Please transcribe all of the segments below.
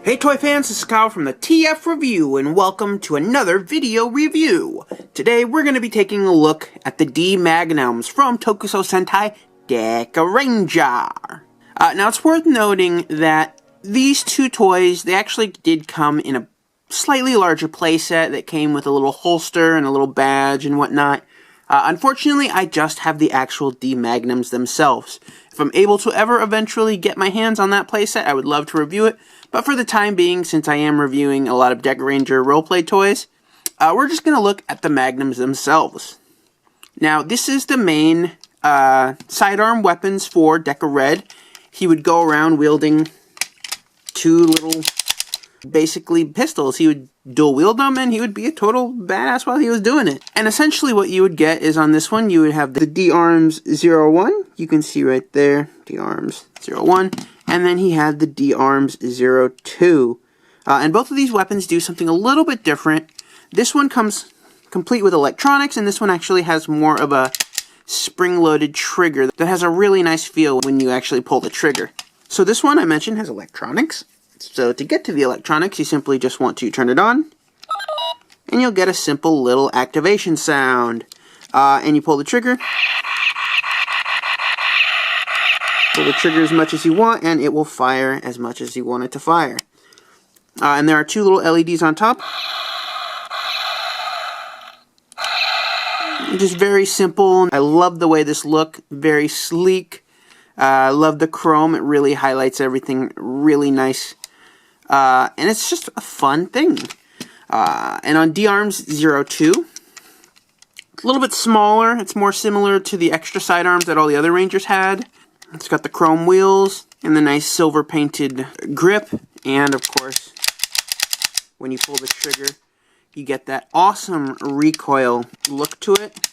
Hey toy fans, this is Kyle from the TF Review, and welcome to another video review. Today we're going to be taking a look at the D-Magnums from Tokusou Sentai Dekaranger. Now it's worth noting that these two toys, they actually did come in a slightly larger playset that came with a little holster and a little badge and whatnot. Unfortunately, I just have the actual D-Magnums themselves. If I'm able to ever eventually get my hands on that playset, I would love to review it. But for the time being, since I am reviewing a lot of Dekaranger roleplay toys, we're just going to look at the Magnums themselves. Now, this is the main sidearm weapons for Dekared. He would go around wielding two little, basically, pistols. He would dual wield them, and he would be a total badass while he was doing it. And essentially what you would get is on this one, you would have the D-Arms 01. You can see right there, D-Arms 01. And then he had the D-Arms 02. And both of these weapons do something a little bit different. This one comes complete with electronics, and this one actually has more of a spring-loaded trigger that has a really nice feel when you actually pull the trigger. So this one I mentioned has electronics. So to get to the electronics, you simply just want to turn it on, and you'll get a simple little activation sound. And you pull the trigger. Pull the trigger as much as you want, and it will fire as much as you want it to fire. And there are two little LEDs on top. Just very simple. I love the way this looks. Very sleek. I love the chrome. It really highlights everything really nice. And it's just a fun thing. And on D-Arms 02, it's a little bit smaller. It's more similar to the extra sidearms that all the other Rangers had. It's got the chrome wheels and the nice silver painted grip. And of course, when you pull the trigger, you get that awesome recoil look to it,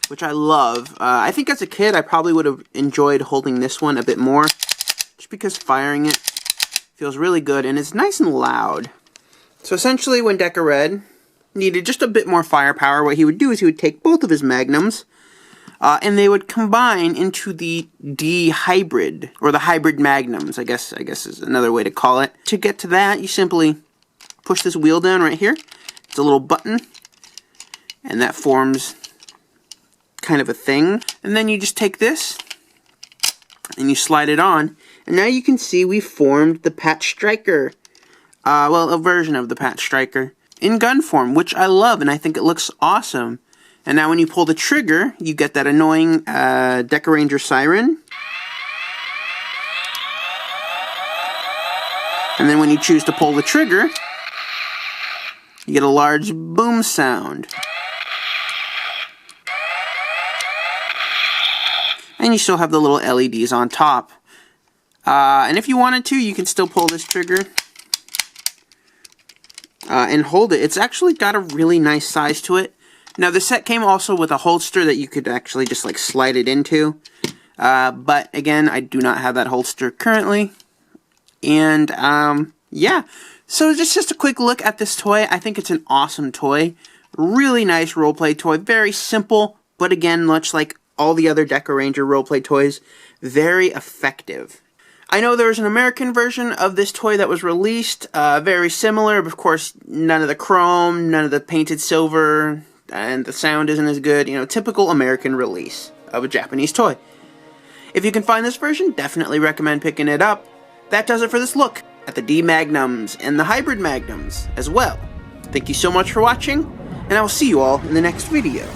which I love. I think as a kid, I probably would have enjoyed holding this one a bit more, just because firing it feels really good and it's nice and loud. So essentially, when Dekared needed just a bit more firepower, what he would do is he would take both of his Magnums, and they would combine into the D-Hybrid, or the Hybrid Magnums, I guess is another way to call it. To get to that, you simply push this wheel down right here. It's a little button, and that forms kind of a thing. And then you just take this, and you slide it on, and now you can see we formed the Patch Striker. Well, a version of the Patch Striker in gun form, which I love, and I think it looks awesome. And now when you pull the trigger, you get that annoying Dekaranger siren. And then when you choose to pull the trigger, you get a large boom sound. And you still have the little LEDs on top. And if you wanted to, you can still pull this trigger and hold it. It's actually got a really nice size to it. Now, the set came also with a holster that you could actually just like slide it into. But again, I do not have that holster currently. And yeah, so just a quick look at this toy. I think it's an awesome toy. Really nice roleplay toy. Very simple, but again, much like all the other Dekaranger roleplay toys, very effective. I know there's an American version of this toy that was released, very similar, but of course, none of the chrome, none of the painted silver, and the sound isn't as good. You know, typical American release of a Japanese toy. If you can find this version, definitely recommend picking it up. That does it for this look at the D-Magnums and the Hybrid Magnums as well. Thank you so much for watching, and I will see you all in the next video.